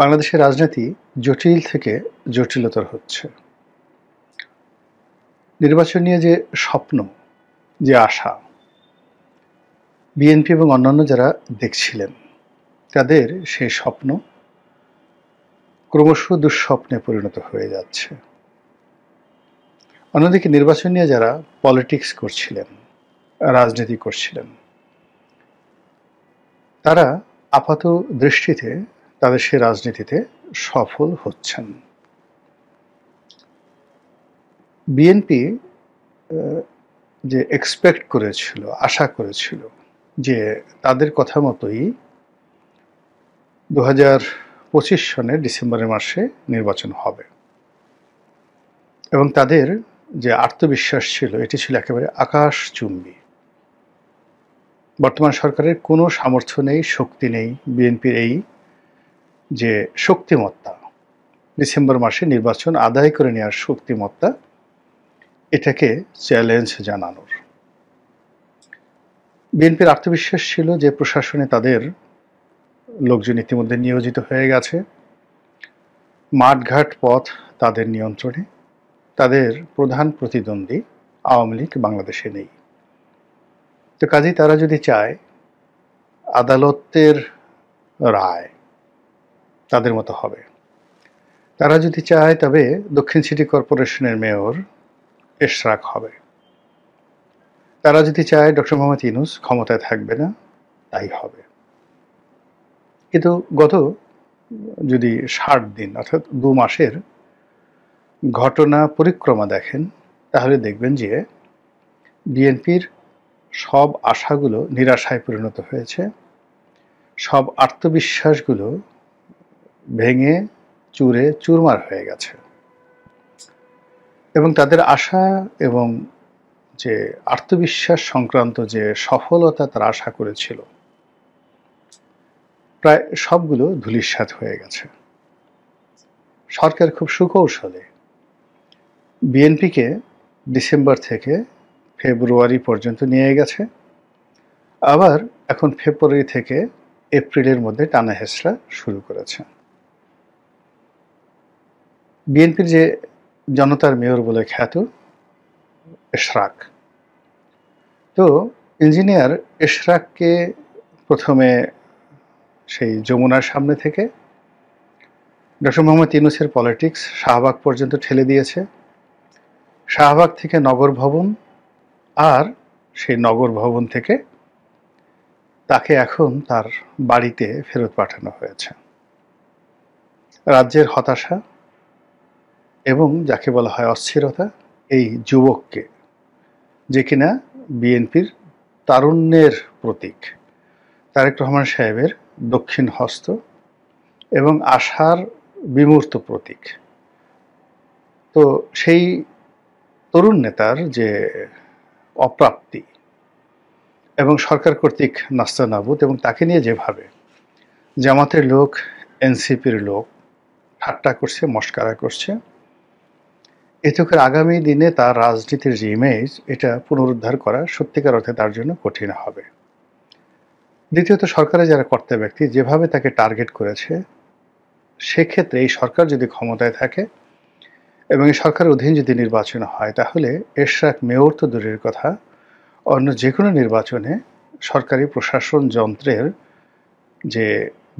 বাংলাদেশের রাজনীতি জটিল থেকে জটিলতর হচ্ছে। নির্বাচন নিয়ে যে স্বপ্ন, যে আশা, বিএনপি এবং অন্যান্য যারা দেখছিলেন, তাদের সেই স্বপ্ন ক্রমশ দুঃস্বপ্নে পরিণত হয়ে যাচ্ছে। অন্যদিকে নির্বাচন নিয়ে যারা পলিটিক্স করছিলেন, রাজনীতি করছিলেন, তারা আপাত দৃষ্টিতে তাদের সেই রাজনীতিতে সফল হচ্ছেন। বিএনপি যে এক্সপেক্ট করেছিল, আশা করেছিল যে তাদের কথা মতোই 2025 সনের ডিসেম্বরের মাসে নির্বাচন হবে, এবং তাদের যে আত্মবিশ্বাস ছিল এটি ছিল একেবারে আকাশচুম্বী। বর্তমান সরকারের কোনো সামর্থ্য নেই, শক্তি নেই বিএনপির এই যে শক্তিমত্তা, ডিসেম্বর মাসে নির্বাচন আদায় করে নেওয়ার শক্তিমত্তা, এটাকে চ্যালেঞ্জ জানানোর। বিএনপির আত্মবিশ্বাস ছিল যে প্রশাসনে তাদের লোকজন ইতিমধ্যে নিয়োজিত হয়ে গেছে, মাঠঘাট পথ তাদের নিয়ন্ত্রণে, তাদের প্রধান প্রতিদ্বন্দ্বী আওয়ামী লীগ বাংলাদেশে নেই। তো কাজেই তারা যদি চায় আদালতের রায় তাদের মতো হবে, তারা যদি চায় তবে দক্ষিণ সিটি কর্পোরেশনের মেয়র এশরাক হবে, তারা যদি চায় ডক্টর মোহাম্মদ ইউনূস ক্ষমতায় থাকবে না, তাই হবে। কিন্তু গত যদি 60 দিন অর্থাৎ 2 মাসের ঘটনা পরিক্রমা দেখেন, তাহলে দেখবেন যে বিএনপির সব আশাগুলো নিরাশায় পরিণত হয়েছে, সব আত্মবিশ্বাসগুলো ভেঙে চুরে চুরমার হয়ে গেছে, এবং তাদের আশা এবং যে আত্মবিশ্বাস সংক্রান্ত যে সফলতা তারা আশা করেছিল, প্রায় সবগুলো ধূলিসাৎ হয়ে গেছে। সরকার খুব সুকৌশলে বিএনপিকে ডিসেম্বর থেকে ফেব্রুয়ারি পর্যন্ত নিয়ে গেছে, আবার এখন ফেব্রুয়ারি থেকে এপ্রিলের মধ্যে টানা হেঁচড়া শুরু করেছে। বিএনপির যে জনতার মেয়র বলে খ্যাত এশরাক, তো ইঞ্জিনিয়ার এশরাককে প্রথমে সেই যমুনার সামনে থেকে ডক্টর মোহাম্মদ ইউনূসের পলিটিক্স শাহবাগ পর্যন্ত ঠেলে দিয়েছে, শাহবাগ থেকে নগর ভবন, আর সেই নগর ভবন থেকে তাকে এখন তার বাড়িতে ফেরত পাঠানো হয়েছে। রাজ্যের হতাশা এবং যাকে বলা হয় অস্থিরতা, এই যুবককে, যে কিনা বিএনপির তারুণ্যের প্রতীক, তারেক রহমান সাহেবের দক্ষিণ হস্ত এবং আশার বিমূর্ত প্রতীক, তো সেই তরুণ নেতার যে অপ্রাপ্তি এবং সরকার কর্তৃক নাস্তানাবুদ, এবং তাকে নিয়ে যেভাবে জামাতের লোক, এনসিপির লোক ঠাট্টা করছে, মস্কারা করছে, এতে করে আগামী দিনে তার রাজনীতির যে ইমেজ, এটা পুনরুদ্ধার করা সত্যিকার অর্থে তার জন্য কঠিন হবে। দ্বিতীয়ত, সরকারের যারা কর্তা ব্যক্তি যেভাবে তাকে টার্গেট করেছে, সেক্ষেত্রে এই সরকার যদি ক্ষমতায় থাকে এবং এই সরকারের অধীন যদি নির্বাচন হয়, তাহলে এশরাক মেয়র তো দূরের কথা, অন্য যে কোনো নির্বাচনে সরকারি প্রশাসন যন্ত্রের যে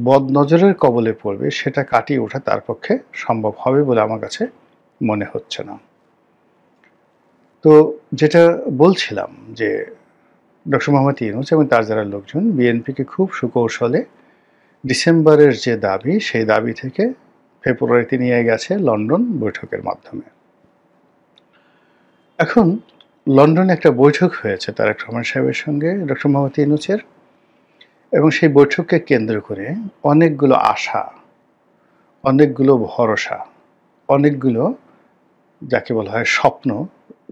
বদনজরের কবলে পড়বে, সেটা কাটিয়ে ওঠা তার পক্ষে সম্ভব হবে বলে আমার কাছে মনে হচ্ছে না। তো যেটা বলছিলাম যে ডক্টর মোহাম্মদ ইউনূস এবং তার যারা লোকজন বিএনপিকে খুব সুকৌশলে ডিসেম্বরের যে দাবি, সেই দাবি থেকে ফেব্রুয়ারিতে নিয়ে গেছে লন্ডন বৈঠকের মাধ্যমে। এখন লন্ডনে একটা বৈঠক হয়েছে তারেক রহমান সাহেবের সঙ্গে ডক্টর মোহাম্মদ ইউনূসের, এবং সেই বৈঠককে কেন্দ্র করে অনেকগুলো আশা, অনেকগুলো ভরসা, অনেকগুলো যাকে বলা হয় স্বপ্ন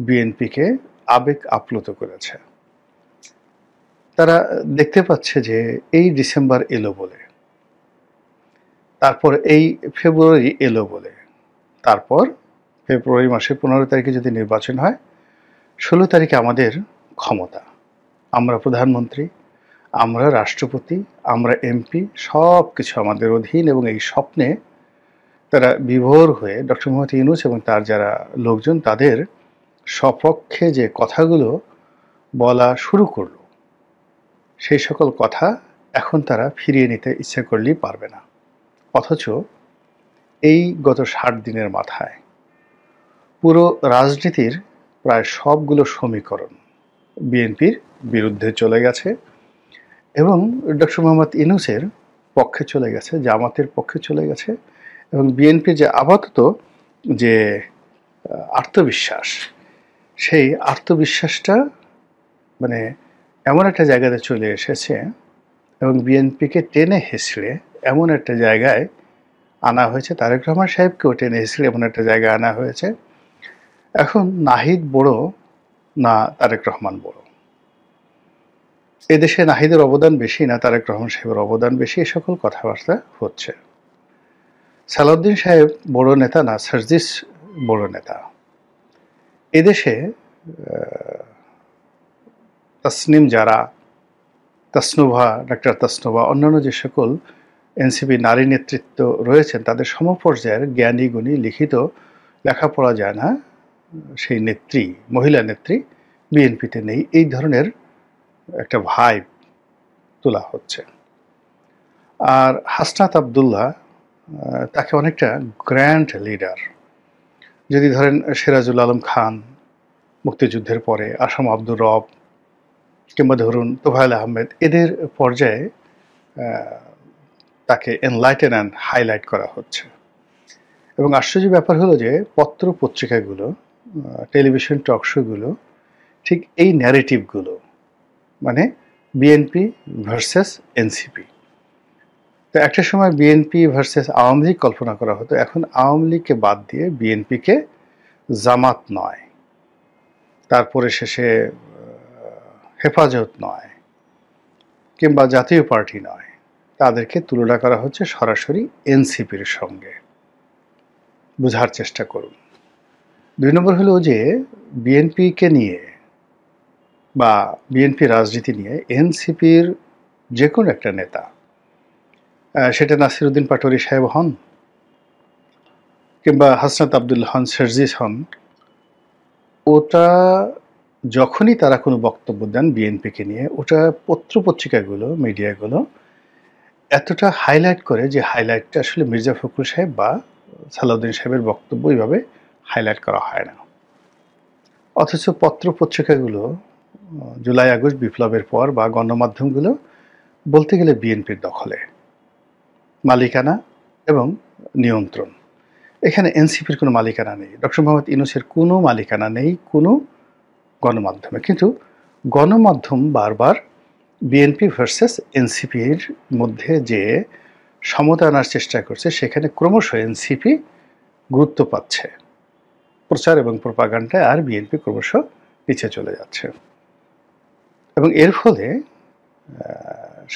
বিএনপিকে আবেগ আপ্লুত করেছে। তারা দেখতে পাচ্ছে যে এই ডিসেম্বর এলো বলে, তারপর এই ফেব্রুয়ারি এলো বলে, তারপর ফেব্রুয়ারি মাসের 15 তারিখে যদি নির্বাচন হয়, 16 তারিখে আমাদের ক্ষমতা, আমরা প্রধানমন্ত্রী, আমরা রাষ্ট্রপতি, আমরা এমপি, সব কিছু আমাদের অধীন, এবং এই স্বপ্নে তারা বিভোর হয়ে ডক্টর মোহাম্মদ ইউনূস এবং তার যারা লোকজন তাদের সপক্ষে যে কথাগুলো বলা শুরু করলো, সেই সকল কথা এখন তারা ফিরিয়ে নিতে ইচ্ছা করলেই পারবে না। অথচ এই গত 60 দিনের মাথায় পুরো রাজনীতির প্রায় সবগুলো সমীকরণ বিএনপির বিরুদ্ধে চলে গেছে এবং ডক্টর মোহাম্মদ ইউনূসের পক্ষে চলে গেছে, জামাতের পক্ষে চলে গেছে। এবং বিএনপির যে আপাতত যে আত্মবিশ্বাস, সেই আত্মবিশ্বাসটা মানে এমন একটা জায়গাতে চলে এসেছে এবং বিএনপিকে টেনে হেঁচড়ে এমন একটা জায়গায় আনা হয়েছে, তারেক রহমান সাহেবকেও টেনে হেঁচড়ে এমন একটা জায়গায় আনা হয়েছে। এখন নাহিদ বড় না তারেক রহমান বড়, এদেশে নাহিদের অবদান বেশি না তারেক রহমান সাহেবের অবদান বেশি, এ সকল কথাবার্তা হচ্ছে। সালাউদ্দিন সাহেব বড় নেতা না সার্জিস বড় নেতা। এদেশে তাসনিম যারা, তাসনুভা, ডাক্তার তাসনুভা, অন্যান্য যে সকল এনসিপি নারী নেতৃত্ব রয়েছেন, তাদের সমপর্যায়ের জ্ঞানী গুণী লিখিত লেখাপড়া যায় না সেই নেত্রী, মহিলা নেত্রী বিএনপিতে নেই, এই ধরনের একটা ভাইব তোলা হচ্ছে। আর হাসনাত আবদুল্লাহ, তাকে অনেকটা গ্র্যান্ড লিডার, যদি ধরেন সিরাজুল আলম খান মুক্তিযুদ্ধের পরে, আসাম আব্দুর রব, কিংবা ধরুন তোফায়েল আহমেদ, এদের পর্যায়ে তাকে এনলাইটেন অ্যান্ড হাইলাইট করা হচ্ছে। এবং আশ্চর্য ব্যাপার হলো যে পত্র পত্রিকাগুলো, টেলিভিশন টক শোগুলো ঠিক এই ন্যারেটিভগুলো, মানে বিএনপি ভার্সেস এনসিপি। তো একটা সময় বিএনপি ভার্সেস আওয়ামী লীগ কল্পনা করা হতো, এখন আওয়ামী লীগকে বাদ দিয়ে বিএনপিকে জামাত নয়, তারপরে শেষে হেফাজত নয়, কিংবা জাতীয় পার্টি নয়, তাদেরকে তুলনা করা হচ্ছে সরাসরি এনসিপির সঙ্গে। বোঝার চেষ্টা করুন। 2 নম্বর হলো যে বিএনপিকে নিয়ে বা বিএনপি রাজনীতি নিয়ে এনসিপির যে কোনো একটা নেতা, সেটা নাসিরউদ্দিন পাটোয়ারী সাহেব হন কিংবা হাসনাত আবদুল্লাহ হন, সার্জিস হন, ওটা যখনই তারা কোনো বক্তব্য দেন বিএনপিকে নিয়ে, ওটা পত্রপত্রিকাগুলো, মিডিয়াগুলো এতটা হাইলাইট করে যে হাইলাইটটা আসলে মির্জা ফখরুল সাহেব বা সালাউদ্দিন সাহেবের বক্তব্য এইভাবে হাইলাইট করা হয় না। অথচ পত্রপত্রিকাগুলো জুলাই আগস্ট বিপ্লবের পর বা গণমাধ্যমগুলো বলতে গেলে বিএনপির দখলে, মালিকানা এবং নিয়ন্ত্রণ। এখানে এনসিপির কোনো মালিকানা নেই, ডক্টর মোহাম্মদ ইউনূসের কোনো মালিকানা নেই কোনো গণমাধ্যমে। কিন্তু গণমাধ্যম বারবার বিএনপি ভার্সেস এনসিপির মধ্যে যে সমতা আনার চেষ্টা করছে, সেখানে ক্রমশ এনসিপি গুরুত্ব পাচ্ছে প্রচার এবং প্রোপাগান্ডায়, আর বিএনপি ক্রমশ পিছিয়ে চলে যাচ্ছে। এবং এর ফলে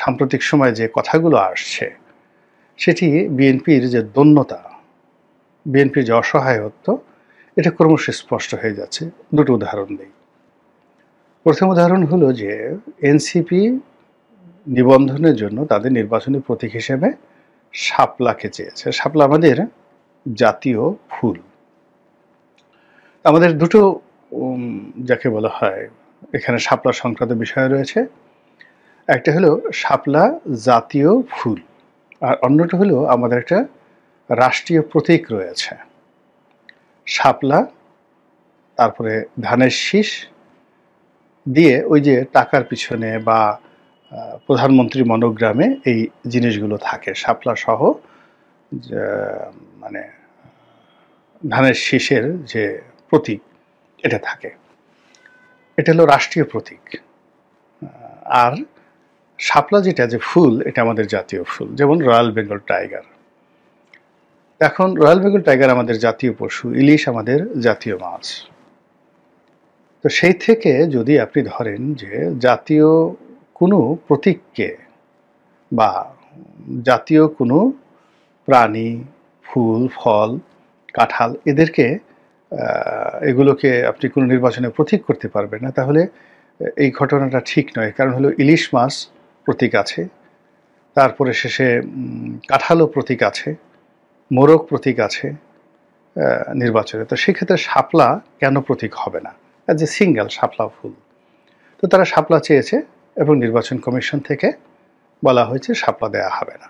সাম্প্রতিক সময়ে যে কথাগুলো আসছে, সেটি বিএনপির যে দন্যতা, বিএনপির যে অসহায়ত্ব, এটা ক্রমশ স্পষ্ট হয়ে যাচ্ছে। 2টো উদাহরণ দিই। প্রথম উদাহরণ হলো যে এনসিপি নিবন্ধনের জন্য তাদের নির্বাচনী প্রতীক হিসেবে শাপলাকে চেয়েছে। শাপলা আমাদের জাতীয় ফুল। আমাদের 2টো যাকে বলা হয় এখানে শাপলা সংক্রান্ত বিষয় রয়েছে। একটা হলো শাপলা জাতীয় ফুল, আর অন্যটা হলো আমাদের একটা রাষ্ট্রীয় প্রতীক রয়েছে। শাপলা, তারপরে ধানের শীষ দিয়ে ওই যে টাকার পিছনে বা প্রধানমন্ত্রী মনোগ্রামে এই জিনিসগুলো থাকে, শাপলা সহ মানে ধানের শীষের যে প্রতীক, এটা থাকে। এটা হলো রাষ্ট্রীয় প্রতীক। আর শাপলা যেটা যে ফুল, এটা আমাদের জাতীয় ফুল, যেমন রয়্যাল বেঙ্গল টাইগার। এখন রয়্যাল বেঙ্গল টাইগার আমাদের জাতীয় পশু, ইলিশ আমাদের জাতীয় মাছ। তো সেই থেকে যদি আপনি ধরেন যে জাতীয় কোনো প্রতীককে বা জাতীয় কোনো প্রাণী, ফুল, ফল, কাঁঠাল, এদেরকে এগুলোকে আপনি কোনো নির্বাচনে প্রতীক করতে পারবেন না, তাহলে এই ঘটনাটা ঠিক নয়। কারণ হলো ইলিশ মাছ প্রতীক আছে, তারপরে শেষে কাঁঠালও প্রতীক আছে, মোরগ প্রতীক আছে নির্বাচনে। তো সেক্ষেত্রে শাপলা কেন প্রতীক হবে না, অ্যাজ এ সিঙ্গেল শাপলা ফুল? তো তারা শাপলা চেয়েছে এবং নির্বাচন কমিশন থেকে বলা হয়েছে শাপলা দেয়া হবে না।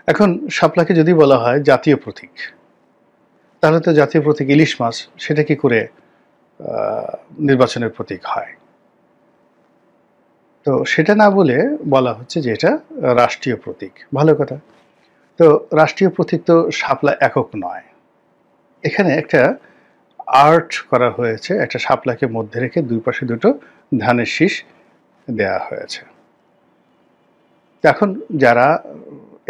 এখন শাপলাকে যদি বলা হয় জাতীয় প্রতীক, তাহলে তো জাতীয় প্রতীক ইলিশ মাছ, সেটা কি করে নির্বাচনের প্রতীক হয়? তো সেটা না বলে বলা হচ্ছে যে এটা রাষ্ট্রীয় প্রতীক। ভালো কথা। তো রাষ্ট্রীয় প্রতীক তো শাপলা একক নয়, এখানে একটা আর্ট করা হয়েছে, একটা শাপলাকে মধ্যে রেখে দুই পাশে দুটো ধানের শীষ দেয়া হয়েছে। এখন যারা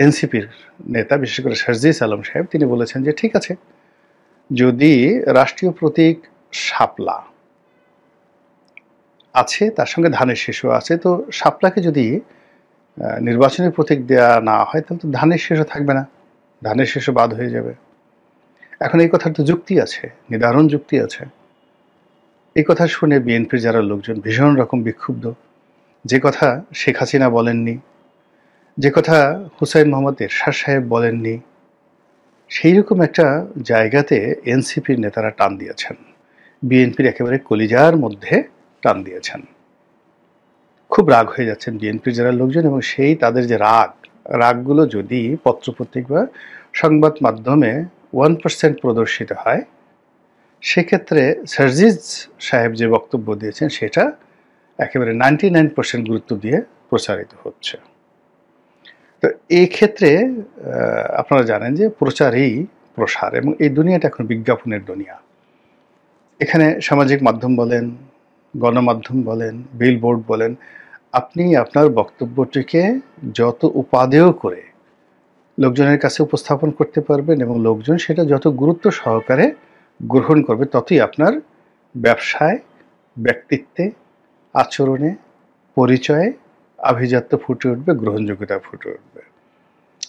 এনসিপির নেতা, বিশেষ করে শারজিস আলম সাহেব, তিনি বলেছেন যে ঠিক আছে, যদি রাষ্ট্রীয় প্রতীক শাপলা আছে, তার সঙ্গে ধানের শীষও আছে, তো শাপলাকে যদি নির্বাচনের প্রতীক দেয়া না হয়, তাহলে তো ধানের শীষও থাকবে না, ধানের শীষও বাদ হয়ে যাবে। এখন এই কথার তো যুক্তি আছে, নিদারুণ যুক্তি আছে। এই কথা শুনে বিএনপির যারা লোকজন ভীষণ রকম বিক্ষুব্ধ। যে কথা শেখ হাসিনা বলেননি, যে কথা হুসাইন মোহাম্মদ এরশাদ সাহেব বলেননি, সেই রকম একটা জায়গাতে এনসিপির নেতারা টান দিয়েছেন, বিএনপির একেবারে কলিজার মধ্যে টান দিয়েছেন। খুব রাগ হয়ে যাচ্ছেন বিএনপির যারা লোকজন, এবং সেই তাদের যে রাগগুলো যদি পত্রপত্রিকা বা সংবাদ মাধ্যমে 1% প্রদর্শিত হয়, সেক্ষেত্রে শারজিস সাহেব যে বক্তব্য দিয়েছেন সেটা একেবারে 99% গুরুত্ব দিয়ে প্রচারিত হচ্ছে। তো এই ক্ষেত্রে আপনারা জানেন যে প্রচারই প্রসার, এবং এই দুনিয়াটা এখন বিজ্ঞাপনের দুনিয়া। এখানে সামাজিক মাধ্যম বলেন, গণমাধ্যম বলেন, বিলবোর্ড বলেন, আপনি আপনার বক্তব্যটিকে যত উপাদেয় করে লোকজনের কাছে উপস্থাপন করতে পারবেন এবং লোকজন সেটা যত গুরুত্ব সহকারে গ্রহণ করবে, ততই আপনার ব্যবসায়, ব্যক্তিত্বে, আচরণে, পরিচয়ে আভিজাত্য ফুটে উঠবে, গ্রহণযোগ্যতা ফুটে উঠবে।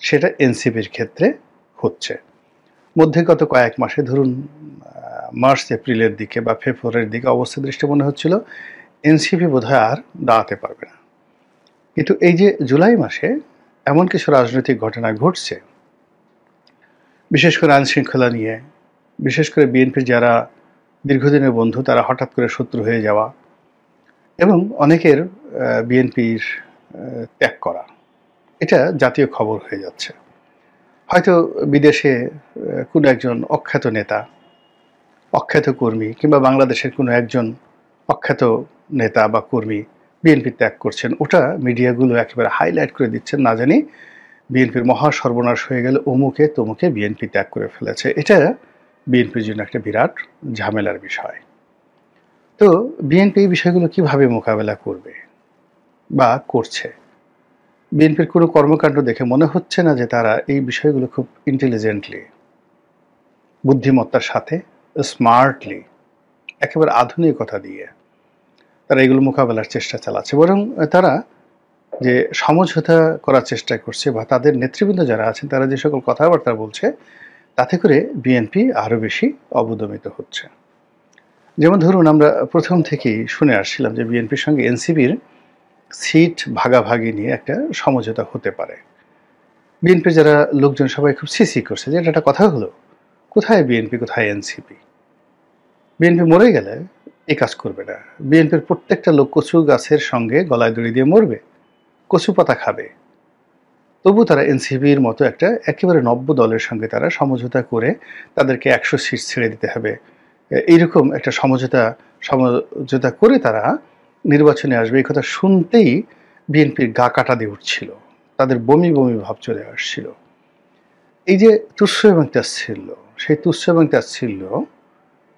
সেটা এনসিপির ক্ষেত্রে হচ্ছে। মধ্যে গত কয়েক মাসে, ধরুন মার্চ এপ্রিলের দিকে বা ফেব্রুয়ারির দিকে, অবস্থা দৃষ্টি মনে হচ্ছিল এনসিপি বোধহয় আর দাঁড়াতে পারবে না। কিন্তু এই যে জুলাই মাসে এমন কিছু রাজনৈতিক ঘটনা ঘটছে, বিশেষ করে আইন শৃঙ্খলা নিয়ে, বিশেষ করে বিএনপির যারা দীর্ঘদিনের বন্ধু তারা হঠাৎ করে শত্রু হয়ে যাওয়া, এবং অনেকের বিএনপির ত্যাগ করা, এটা জাতীয় খবর হয়ে যাচ্ছে। হয়তো বিদেশে কোনো একজন অখ্যাত নেতা, অখ্যাত কর্মী, কিংবা বাংলাদেশের কোনো একজন অখ্যাত নেতা বা কর্মী বিএনপি ত্যাগ করছেন, ওটা মিডিয়াগুলো একেবারে হাইলাইট করে দিচ্ছেন, না জানি বিএনপির মহা সর্বনাশ হয়ে গেলে অমুকে তমুকে বিএনপি ত্যাগ করে ফেলেছে। এটা বিএনপির জন্য একটা বিরাট ঝামেলার বিষয়। তো বিএনপি এই বিষয়গুলো কিভাবে মোকাবেলা করবে বা করছে? বিএনপির কোনো কর্মকাণ্ড দেখে মনে হচ্ছে না যে তারা এই বিষয়গুলো খুব ইন্টেলিজেন্টলি, বুদ্ধিমত্তার সাথে, স্মার্টলি, একেবারে আধুনিকতা দিয়ে তারা এগুলো মোকাবেলার চেষ্টা চালাচ্ছে। বরং তারা যে সমঝোতা করার চেষ্টা করছে, বা তাদের নেতৃবৃন্দ যারা আছেন তারা যে সকল কথাবার্তা বলছে, তাতে করে বিএনপি আরও বেশি অবদমিত হচ্ছে। যেমন ধরুন, আমরা প্রথম থেকেই শুনে আসছিলাম যে বিএনপির সঙ্গে এনসিপির সিট ভাগাভাগি নিয়ে একটা সমঝোতা হতে পারে। বিএনপির যারা লোকজন সবাই খুব সিসি করছে যে এটা একটা কথা হলো, কোথায় বিএনপি, কোথায় এনসিপি? বিএনপি মরে গেলে এই কাজ করবে না। বিএনপির প্রত্যেকটা লোক কচু গাছের সঙ্গে গলায় দড়ি দিয়ে মরবে, কচু পাতা খাবে, তবু তারা এনসিপির মতো একটা একেবারে নব্য দলের সঙ্গে তারা সমঝোতা করে তাদেরকে 100 সিট ছেড়ে দিতে হবে, এইরকম একটা সমঝোতা করে তারা নির্বাচনে আসবে। এই কথা শুনতেই বিএনপির গা কাটা দিয়ে উঠছিল, তাদের বমি বমি ভাব চলে আসছিল। এই যে তুচ্ছ এবং তাচ্ছিল্য, সেই তুচ্ছ এবং তাচ্ছিল্য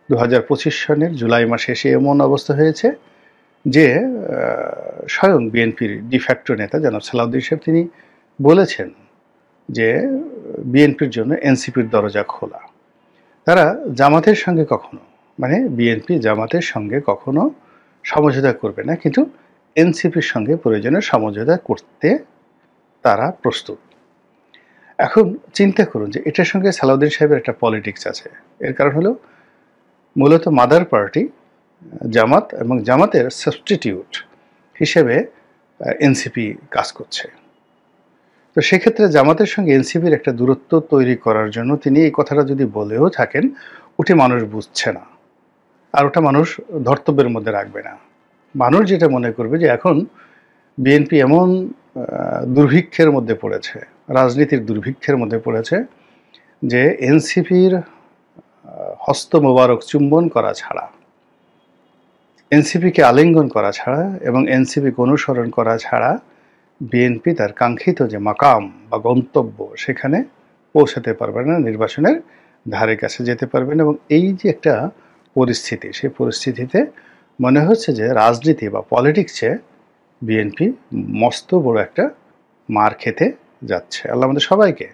2025 সনের জুলাই মাসে এসে এমন অবস্থা হয়েছে যে স্বয়ং বিএনপির ডিফ্যাক্টো নেতা জনাব সালাউদ্দিন সাহেব তিনি বলেছেন যে বিএনপির জন্য এনসিপির দরজা খোলা। তারা জামাতের সঙ্গে কখনো, মানে বিএনপি জামাতের সঙ্গে কখনো সমঝোতা করবে না, কিন্তু এনসিপির সঙ্গে প্রয়োজনে সমঝোতা করতে তারা প্রস্তুত। এখন চিন্তা করুন যে এটার সঙ্গে সালাউদ্দিন সাহেবের একটা পলিটিক্স আছে। এর কারণ হলো মূলত মাদার পার্টি জামাত, এবং জামাতের সাবস্টিটিউট হিসেবে এনসিপি কাজ করছে। তো সেক্ষেত্রে জামাতের সঙ্গে এনসিপির একটা দূরত্ব তৈরি করার জন্য তিনি এই কথাটা যদি বলেও থাকেন, ওটি মানুষ বুঝছে না, আর ওটা মানুষ ধর্তব্যের মধ্যে রাখবে না। মানুষ যেটা মনে করবে যে এখন বিএনপি এমন দুর্ভিক্ষের মধ্যে পড়েছে, রাজনীতির দুর্ভিক্ষের মধ্যে পড়েছে যে এনসিপির হস্ত মোবারক চুম্বন করা ছাড়া, এনসিপিকে আলিঙ্গন করা ছাড়া এবং এনসিপিকে অনুসরণ করা ছাড়া বিএনপি তার কাঙ্ক্ষিত যে মাকাম বা গন্তব্য সেখানে পৌঁছাতে পারবে না, নির্বাচনের ধারে কাছে যেতে পারবে না। এবং এই যে একটা পরিস্থিতি, সেই পরিস্থিতিতে মনে হচ্ছে যে রাজনীতি বা পলিটিক্সে বিএনপি মস্ত বড় একটা মার খেতে যাচ্ছে। আল্লাহ আমাদের সবাইকে